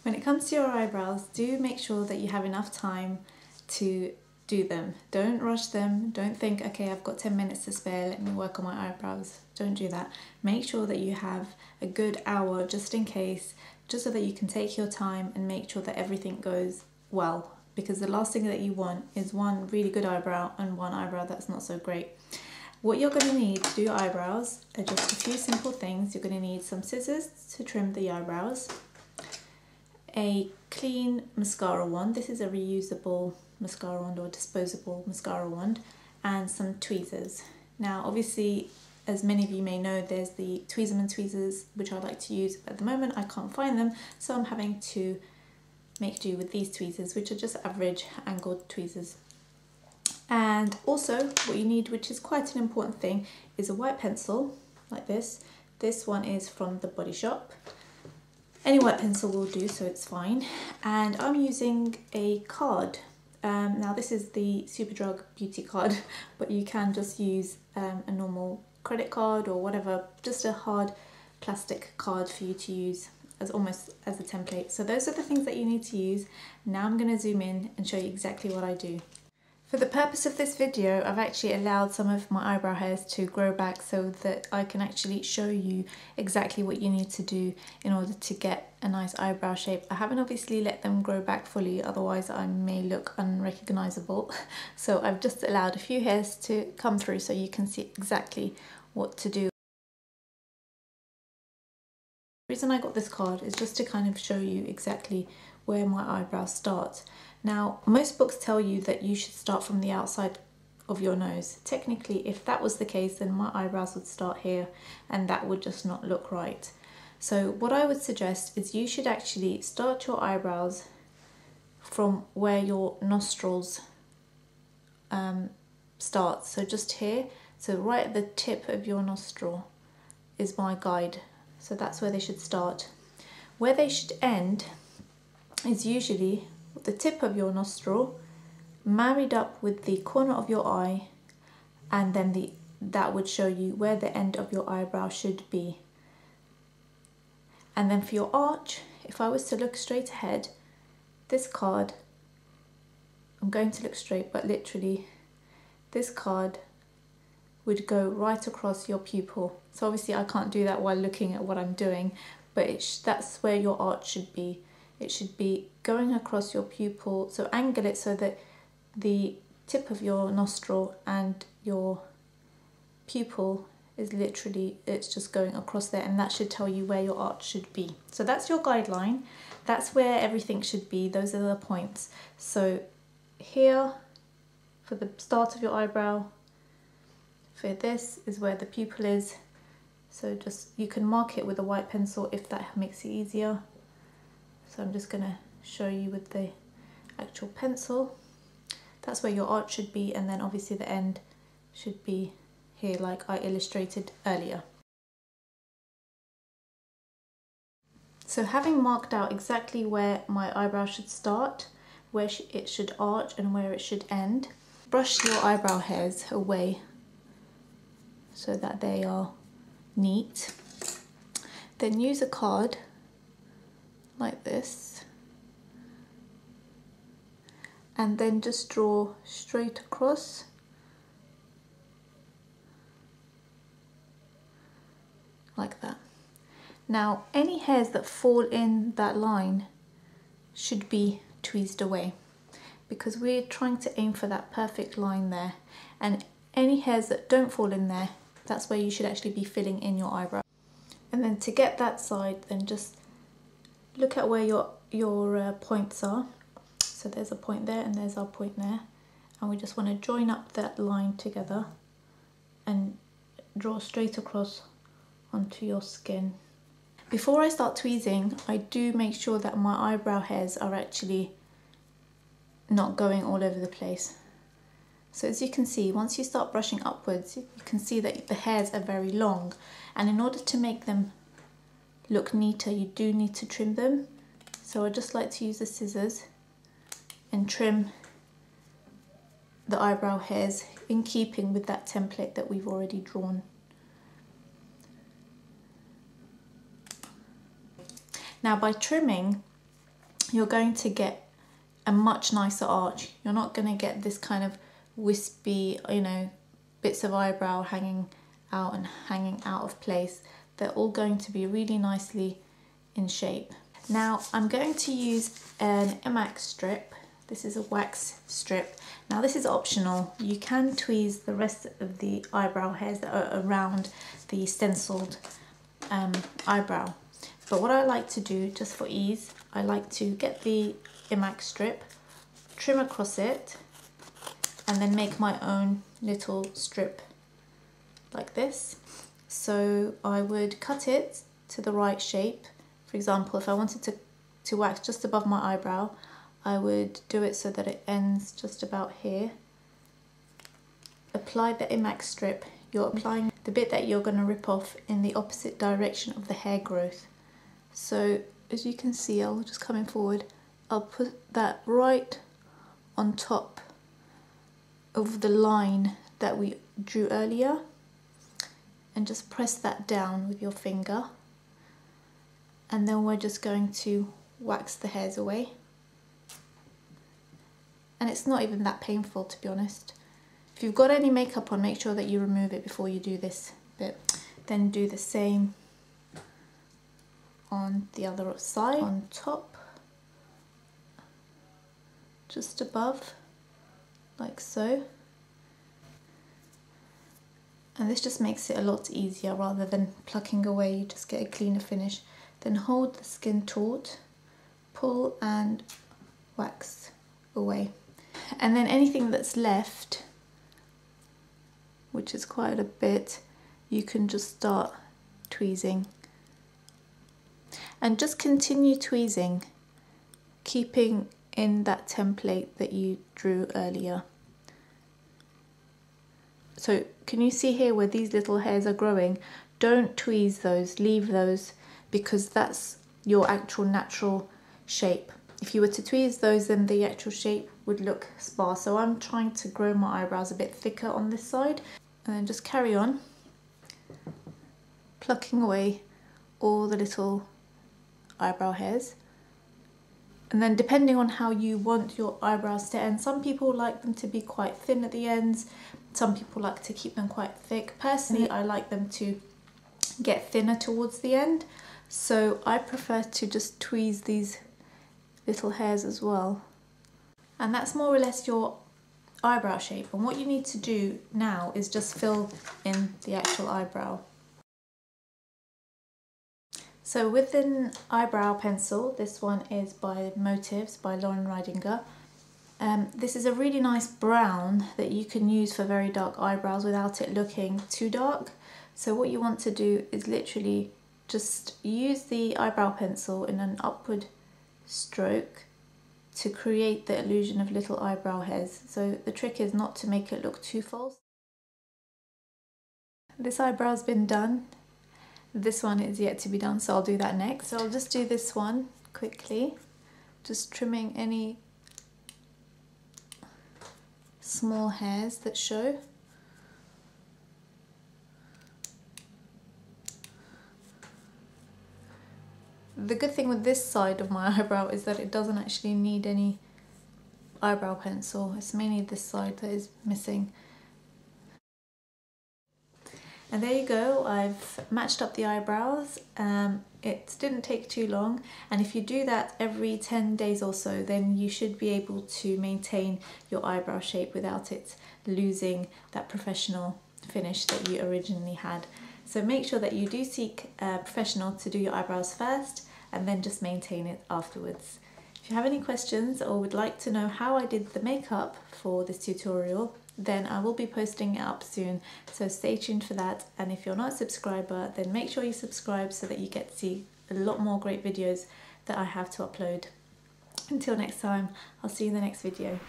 When it comes to your eyebrows, do make sure that you have enough time to do them. Don't rush them. Don't think, okay, I've got 10 minutes to spare, let me work on my eyebrows. Don't do that. Make sure that you have a good hour just in case, just so that you can take your time and make sure that everything goes well. Because the last thing that you want is one really good eyebrow and one eyebrow that's not so great. What you're going to need to do your eyebrows are just a few simple things. You're going to need some scissors to trim the eyebrows, a clean mascara wand. This is a reusable mascara wand or disposable mascara wand, and some tweezers. Now obviously, as many of you may know, there's the Tweezerman tweezers which I like to use. At the moment I can't find them, so I'm having to make do with these tweezers, which are just average angled tweezers. And also what you need, which is quite an important thing, is a white pencil like this. This one is from the Body Shop. Any white pencil will do, so it's fine. And I'm using a card. Now this is the Superdrug beauty card, but you can just use a normal credit card or whatever, just a hard plastic card for you to use as almost as a template. So those are the things that you need to use. Now I'm going to zoom in and show you exactly what I do. For the purpose of this video, I've actually allowed some of my eyebrow hairs to grow back so that I can actually show you exactly what you need to do in order to get a nice eyebrow shape. I haven't obviously let them grow back fully, otherwise I may look unrecognizable. So I've just allowed a few hairs to come through so you can see exactly what to do. The reason I got this card is just to kind of show you exactly where my eyebrows start. Now, most books tell you that you should start from the outside of your nose. Technically, if that was the case, then my eyebrows would start here and that would just not look right. So what I would suggest is you should actually start your eyebrows from where your nostrils start. So just here, so right at the tip of your nostril is my guide. So that's where they should start. Where they should end is usually the tip of your nostril married up with the corner of your eye, and then that would show you where the end of your eyebrow should be. And then for your arch, if I was to look straight ahead, this card, I'm going to look straight, but literally this card would go right across your pupil. So obviously I can't do that while looking at what I'm doing, but that's where your arch should be. It should be going across your pupil, so angle it so that the tip of your nostril and your pupil is literally, it's just going across there, and that should tell you where your arch should be. So that's your guideline, that's where everything should be, those are the points. So here, for the start of your eyebrow, for this is where the pupil is, so just, you can mark it with a white pencil if that makes it easier. So I'm just going to show you with the actual pencil. That's where your arch should be, and then obviously the end should be here like I illustrated earlier. So having marked out exactly where my eyebrow should start, where it should arch and where it should end, brush your eyebrow hairs away so that they are neat. Then use a card like this, and then just draw straight across like that. Now any hairs that fall in that line should be tweezed away, because we're trying to aim for that perfect line there, and any hairs that don't fall in there, that's where you should actually be filling in your eyebrow. And then to get that side, then just look at where your points are. So there's a point there and there's our point there, and we just want to join up that line together and draw straight across onto your skin. Before I start tweezing, I do make sure that my eyebrow hairs are actually not going all over the place. So as you can see, once you start brushing upwards, you can see that the hairs are very long, and in order to make them look neater, you do need to trim them. So I just like to use the scissors and trim the eyebrow hairs in keeping with that template that we've already drawn. Now by trimming, you're going to get a much nicer arch. You're not going to get this kind of wispy, you know, bits of eyebrow hanging out and hanging out of place. They're all going to be really nicely in shape. Now I'm going to use an imax strip. This is a wax strip. Now this is optional. You can tweeze the rest of the eyebrow hairs that are around the stenciled eyebrow. But what I like to do, just for ease, I like to get the imax strip, trim across it, and then make my own little strip like this. So I would cut it to the right shape. For example, if I wanted to wax just above my eyebrow, I would do it so that it ends just about here. Apply the imax strip. You're applying the bit that you're going to rip off in the opposite direction of the hair growth. So as you can see, I'll just coming forward, I'll put that right on top of the line that we drew earlier, and just press that down with your finger, and then we're just going to wax the hairs away. And it's not even that painful, to be honest. If you've got any makeup on, make sure that you remove it before you do this bit. Then do the same on the other side, on top, just above, like so. And this just makes it a lot easier. Rather than plucking away, you just get a cleaner finish. Then hold the skin taut, pull and wax away. And then anything that's left, which is quite a bit, you can just start tweezing. And just continue tweezing, keeping in that template that you drew earlier. So can you see here where these little hairs are growing? Don't tweeze those, leave those, because that's your actual natural shape. If you were to tweeze those, then the actual shape would look sparse. So I'm trying to grow my eyebrows a bit thicker on this side, and then just carry on plucking away all the little eyebrow hairs. And then depending on how you want your eyebrows to end, some people like them to be quite thin at the ends, some people like to keep them quite thick. Personally, I like them to get thinner towards the end, so I prefer to just tweeze these little hairs as well. And that's more or less your eyebrow shape. And what you need to do now is just fill in the actual eyebrow. So with an eyebrow pencil, this one is by Motives by Lauren Ridinger. This is a really nice brown that you can use for very dark eyebrows without it looking too dark. So what you want to do is literally just use the eyebrow pencil in an upward stroke to create the illusion of little eyebrow hairs. So the trick is not to make it look too false. This eyebrow's been done. This one is yet to be done, so I'll do that next. So I'll just do this one quickly, just trimming any small hairs that show. The good thing with this side of my eyebrow is that it doesn't actually need any eyebrow pencil. It's mainly this side that is missing. And there you go, I've matched up the eyebrows. It didn't take too long, and if you do that every 10 days or so, then you should be able to maintain your eyebrow shape without it losing that professional finish that you originally had. So make sure that you do seek a professional to do your eyebrows first, and then just maintain it afterwards. If you have any questions or would like to know how I did the makeup for this tutorial, then I will be posting it up soon, so stay tuned for that. And if you're not a subscriber, then make sure you subscribe so that you get to see a lot more great videos that I have to upload. Until next time, I'll see you in the next video.